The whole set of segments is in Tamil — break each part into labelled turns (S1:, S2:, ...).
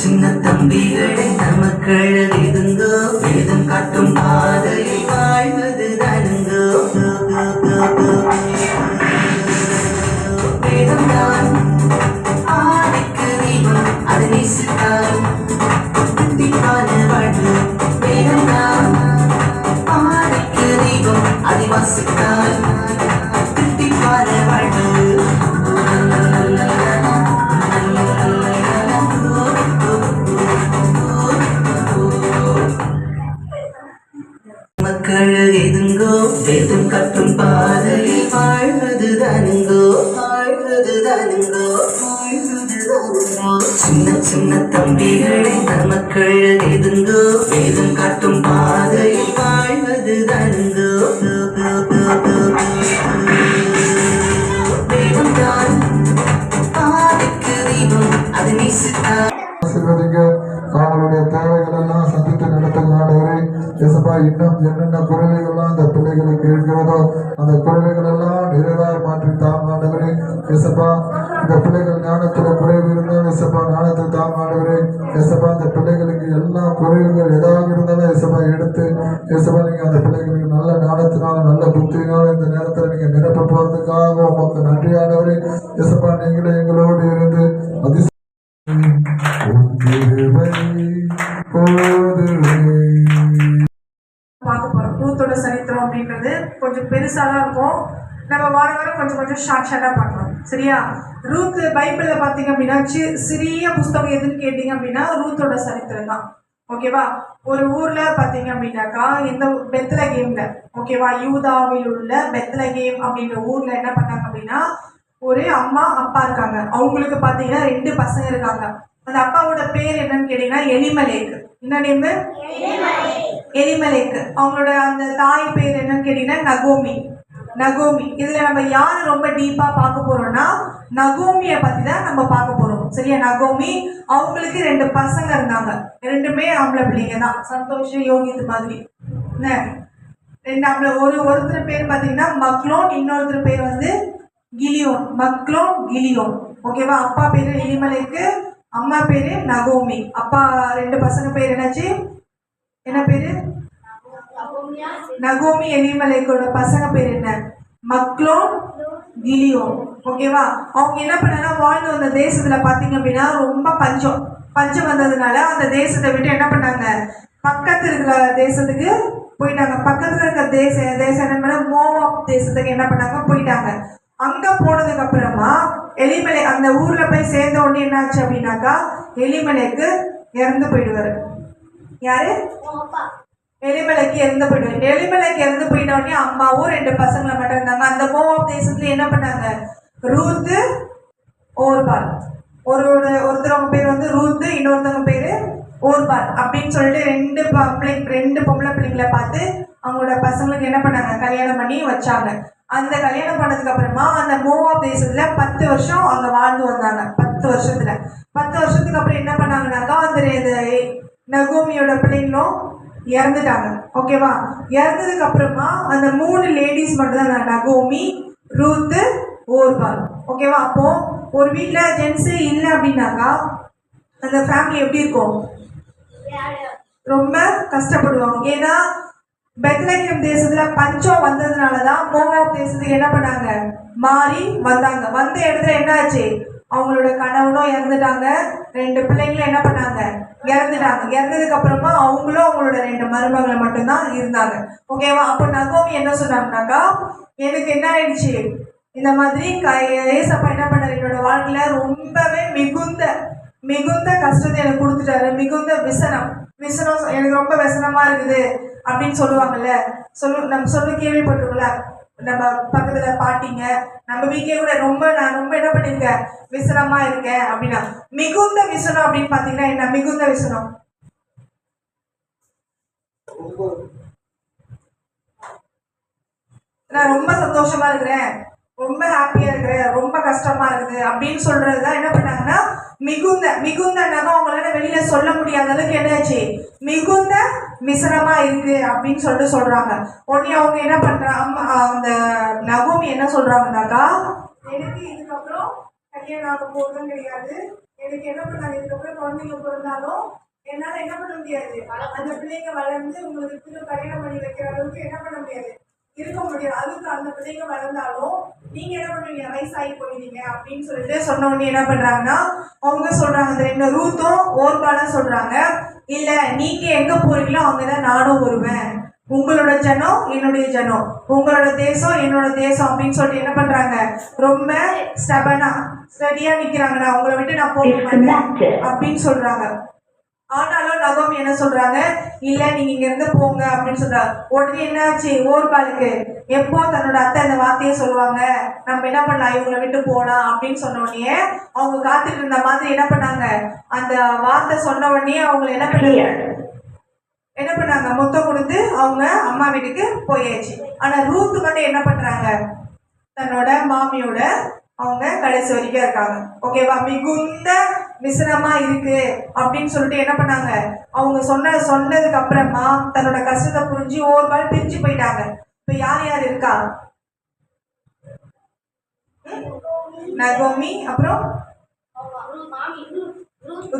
S1: சின்ன தம்பிகளை நமக்கள் எழுதுங்கோ, வேதம் காட்டும் பாதையை வாழ்வது தானுங்கோ. வேதம் தான் ஆதிக்கு தீபம், அதை நேசித்தால் தித்திப்பான வாழ்வு. வேதம் தான் ஆதிக்கு தீபம், அதை வாசித்தால் தித்திப்பான வாழ்வு. எழுதுங்கோ, வேதம் கட்டும் பாதையில் வாழ்வது தானுங்கோ, வாழ்வது தானுங்கோ, வாழ்வது தானுங்கோ. சின்ன சின்ன தம்பிகளை நமக்கள் எழுதுங்கோ, வேதம் காட்டும் பாதையில் வாழ்வது தானுங்கோ. வேதம் தான் பாதைக்கு தீபம், அதை நேசித்தார்.
S2: அவங்களுடைய தேவைகள் எல்லாம் சந்தித்து நடத்துங்க ஆண்டவரே. இயேசுப்பா, இன்னும் என்னென்ன குறைவுகள்லாம் அந்த பிள்ளைகளுக்கு இருக்கிறதோ அந்த குறைவுகள் எல்லாம் நிறைவாக மாற்றி தாங்க ஆண்டவரே. இயேசுப்பா, இந்த பிள்ளைகள் ஞானத்துல குறைவு இருந்தாலும் இயேசுப்பா ஞானத்தில் தாங்க ஆண்டவரே. இயேசுப்பா, அந்த பிள்ளைகளுக்கு எல்லா குறைவுகள் ஏதாவது இருந்தாலும் இயேசுப்பா எடுத்து இயேசுப்பா நீங்க அந்த பிள்ளைகளுக்கு நல்ல ஞானத்தினால நல்ல புத்தினால இந்த நேரத்துல நீங்க நிரப்ப போறதுக்காக உங்களுக்கு நன்றி ஆண்டவரே. இயேசுப்பா, நீங்களே எங்களோடு இருந்து
S3: பார்க்க போறோம். ரூத்தோட சரித்திரம் அப்படின்றது கொஞ்சம் பெருசாதான் இருக்கும். நம்ம வார வாரம் கொஞ்சம் கொஞ்சம் ஷார்ட்டா பார்க்கலாம். சரியா? ரூத் பைபிள்ல பாத்தீங்க அப்படின்னா சிறிய புஸ்தகம் எதுன்னு கேட்டீங்க அப்படின்னா ரூத்தோட சரித்திரம் தான். ஓகேவா? ஒரு ஊர்ல பாத்தீங்க அப்படின்னாக்கா இந்த பெத்லகேம்ல, ஓகேவா, யூதாவில் உள்ள பெத்லகேம் அப்படின்ற ஊர்ல என்ன பண்ணாங்க அப்படின்னா ஒரு அம்மா அப்பா இருக்காங்க. அவங்களுக்கு பார்த்தீங்கன்னா 2 பசங்க இருக்காங்க. அந்த அப்பாவோட பேர் என்னன்னு கேட்டீங்கன்னா எலிமலேக். என்ன நேமு? எலிமலேக். அவங்களோட அந்த தாய் பேர் என்னன்னு கேட்டீங்கன்னா நகோமி. நகோமி. இதுல நம்ம யாரு ரொம்ப டீப்பா பார்க்க போறோம்னா நகோமிய பத்தி தான் நம்ம பார்க்க போறோம். சரியா? நகோமி அவங்களுக்கு 2 பசங்க இருந்தாங்க. 2மே ஆம்பளை பிள்ளைங்க தான். சந்தோஷ், யோகித் மாதிரி. என்ன? 2 ஆம்பளை. ஒருத்தர் பேர் பார்த்தீங்கன்னா மக்லோன், இன்னொருத்தர் பேர் வந்து கிலியோன். மக்லோன், கிலியோன். ஓகேவா? அப்பா பேரு எலிமலேக்கு, அம்மா பேரு நகோமி. அப்பா 2 பசங்க பேர் என்னாச்சு? என்ன பேரு? நகோமி. எலிமலேக்கோட பசங்க பேர் என்ன? மக்லோன், கிலியோன். ஓகேவா? அவங்க என்ன பண்ணாங்கன்னா வாழ்ந்து வந்த தேசத்துல பாத்தீங்க அப்படின்னா ரொம்ப பஞ்சம் வந்ததுனால அந்த தேசத்தை விட்டு என்ன பண்ணாங்க, பக்கத்து இருக்கிற தேசத்துக்கு போயிட்டாங்க. பக்கத்துல இருக்க தேசம் என்ன பண்ண, மோவாப் தேசத்துக்கு என்ன பண்ணாங்க, போயிட்டாங்க. அங்க போனதுக்கு அப்புறமா எலிமலை அந்த ஊர்ல போய் சேர்ந்த உடனே என்னாச்சு அப்படின்னாக்கா எலிமலைக்கு இறந்து போயிடுவாரு. யாரு? எலிமலைக்கு இறந்து போயிடுவாரு. எலிமலைக்கு இறந்து போயிட்ட உடனே அம்மாவும் 2 பசங்களை மட்டும் இருந்தாங்க. அந்த மோவாப் தேசத்துல என்ன பண்ணாங்க, ரூத்து, ஓர்பால். ஒருத்தவங்க பேர் வந்து ரூத்து, இன்னொருத்தவங்க பேரு ஓர்பால் அப்படின்னு சொல்லிட்டு 2 பொம்பளை பிள்ளைங்களை பார்த்து அவங்களோட பசங்களுக்கு என்ன பண்ணாங்க, கல்யாணம் பண்ணி வச்சாங்க. அந்த கல்யாணம் பண்ணதுக்கு அப்புறமா அந்த மோவாப் தேசத்துல 10 வருஷம் அங்க வாழ்ந்து வந்தாங்க. 10 வருஷத்துக்கு அப்புறம் என்ன பண்ணாங்கன்னாக்கா அந்த நகோமியோட பிள்ளைங்களும் இறந்துட்டாங்க. ஓகேவா? இறந்ததுக்கு அப்புறமா அந்த 3 லேடிஸ் மட்டும் தான், நகோமி, ரூத்து, ஓர்பால். ஓகேவா? அப்போ ஒரு வீட்டுல ஜென்ஸு இல்லை அப்படின்னாக்கா அந்த ஃபேமிலி எப்படி இருக்கும், ரொம்ப கஷ்டப்படுவாங்க. ஏன்னா பெத்லகேம் தேசத்துல பஞ்சம் வந்ததுனாலதான் மோவாப் தேசத்துக்கு என்ன பண்ணாங்க, மாறி வந்தாங்க. வந்த இடத்துல என்ன ஆச்சு, அவங்களோட கணவனும் இறந்துட்டாங்க, 2 பிள்ளைங்களும் என்ன பண்ணாங்க, இறந்துட்டாங்க. இறந்ததுக்கு அப்புறமா அவங்களும் அவங்களோட 2 மருமகளை மட்டும்தான் இருந்தாங்க. ஓகேவா? அப்போ நகோமி என்ன சொன்னாங்கன்னாக்கா, எனக்கு என்ன ஆயிடுச்சு, இந்த மாதிரி ஏசப்பா என்ன பண்ணாரு, என்னோட வாழ்க்கையில ரொம்பவே மிகுந்த கஷ்டத்தை எனக்கு கொடுத்துட்டாரு. மிகுந்த விசனம் எனக்கு ரொம்ப விசனமா இருக்குது அப்படின்னு சொல்லுவாங்கல்ல. நம்ம கேள்விப்பட்டிருக்கோம்ல, நம்ம பக்கத்துல பாட்டிங்க, நம்ம வீட்லயே கூட நான் ரொம்ப என்ன பண்ணிருக்கேன், விசனமா இருக்கேன் அப்படின்னா. மிகுந்த விசனம் அப்படின்னு பாத்தீங்கன்னா என்ன? மிகுந்த விசனம் நான் ரொம்ப சந்தோஷமா இருக்கிறேன், ரொம்ப ஹாப்பியா இருக்கிறேன், ரொம்ப கஷ்டமா இருக்குது அப்படின்னு சொல்றதுதான் என்ன பண்ணாங்கன்னா மிகுந்த நகம். அவங்களால வெளியில சொல்ல முடியாத அளவுக்கு என்னாச்சு, மிகுந்த மிசனமா இருக்கு அப்படின்னு சொல்லிட்டு சொல்றாங்க. உடனே அவங்க என்ன பண்றாங்க, அந்த நகோமி என்ன சொல்றாங்கன்னாக்கா, எனக்கு இதுக்கப்புறம் கல்யாணம் ஆக போதும் கிடையாது, எனக்கு என்ன பண்ணாங்க, இதுக்கப்புறம் குழந்தைங்க பிறந்தாலும் என்னால என்ன பண்ண முடியாது, அந்த பிள்ளைங்க வளர்ந்து உங்களுக்கு கல்யாணம் பண்ணி வைக்கிற அளவுக்கு என்ன பண்ண முடியாது, இருக்க முடியாது. அதுக்கு அந்த பிள்ளைங்க வளர்ந்தாலும் நீங்க என்ன பண்ணுவீங்க, வயசாகி போயிடுவீங்க அப்படின்னு சொல்லிட்டு சொன்ன உடனே என்ன பண்றாங்கன்னா அவங்க சொல்றாங்க, இந்த 2 ரூத்தும் ஓர்பாலும் சொல்றாங்க, இல்ல நீங்க எங்க போறீங்களோ அங்கதான் நானும் வருவேன், உங்களோட ஜனம் என்னுடைய ஜனம், உங்களோட தேசம் என்னோட தேசம் அப்படின்னு சொல்லிட்டு என்ன பண்றாங்க, ரொம்ப ஸ்டடியா நிக்கிறாங்க, நான் உங்களை விட்டு நான் போக மாட்டேன் அப்படின்னு சொல்றாங்க. ஆனாலும் நகோமி என்ன சொல்றாங்க, இல்ல நீங்க இங்க இருந்து போங்க அப்படின்னு சொல்றாங்க. உடனே என்னாச்சு, ஓர்பாலுக்கு எப்போ தன்னோட அத்தை அந்த வார்த்தையை சொல்லுவாங்க, நம்ம என்ன பண்ணலாம், இவங்களை விட்டு போலாம் அப்படின்னு சொன்ன உடனே அவங்க காத்துட்டு இருந்த மாதிரி என்ன பண்ணாங்க, அந்த வார்த்தை சொன்ன உடனே அவங்க என்ன பண்ணாங்க, முத்தம் கொடுத்து அவங்க அம்மா வீட்டுக்கு போயாச்சு. ஆனா ரூத் மட்டும் என்ன பண்றாங்க, தன்னோட மாமியோட அவங்க கடைசி வரைக்கும் இருக்காங்க. ஓகேவா? மிகுந்த விசனமா இருக்கு அப்படின்னு சொல்லிட்டு என்ன பண்ணாங்க, அவங்க சொன்னதுக்கு அப்புறமா தன்னோட கஷ்டத்தை புரிஞ்சு ஓர்பால் பிரிஞ்சு போயிட்டாங்க. இப்ப யார் இருக்கா, நகோமி, அப்புறம்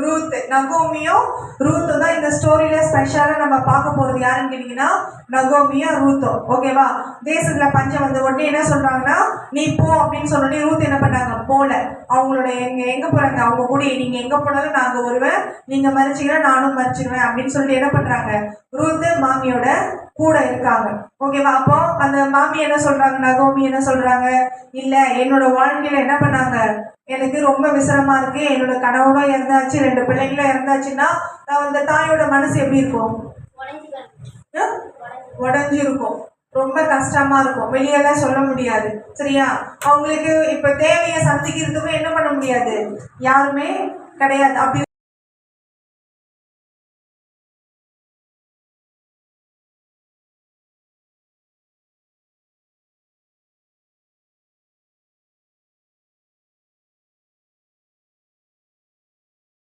S3: ரூத். நகோமியும் ரூத்தும் தான் இந்த ஸ்டோரியில ஸ்பெஷலா நம்ம பார்க்க போறது. யாருன்னு கேட்டீங்கன்னா நகோமியும் ரூத்தும். ஓகேவா? தேசத்துல பஞ்சம் வந்த உடனே என்ன சொல்றாங்கன்னா, நீ போ அப்படின்னு சொன்னோடனே ரூத் என்ன பண்ணாங்க, போல. அவங்களோட எங்க போறாங்க, அவங்க கூட நீங்க எங்க போனாலும் நாங்க வருவேன், நீங்க மறிச்சீங்கன்னா நானும் மறிச்சிடுவேன் அப்படின்னு சொல்லிட்டு என்ன பண்றாங்க, ரூத் மாமியோட கூட இருக்காங்க. ஓகேவா? அப்போ அந்த மாமி என்ன சொல்றாங்க, நகோமி என்ன சொல்றாங்க, இல்ல என்னோட வாழ்க்கையில என்ன பண்ணாங்க, எனக்கு ரொம்ப விசனமா இருக்கு, என்னோட கணவனும் இறந்தாச்சு, 2 பிள்ளைங்களும் இறந்தாச்சுன்னா அந்த தாயோட மனசு எப்படி இருக்கும், உடஞ்சி இருக்கும். ரொம்ப கஷ்டமா இருக்கும், வெளியெல்லாம் சொல்ல முடியாது. சரியா? அவங்களுக்கு இப்போ தேவையை சந்திக்கிறதுக்கும் என்ன பண்ண முடியாது, யாருமே கிடையாது. அப்படி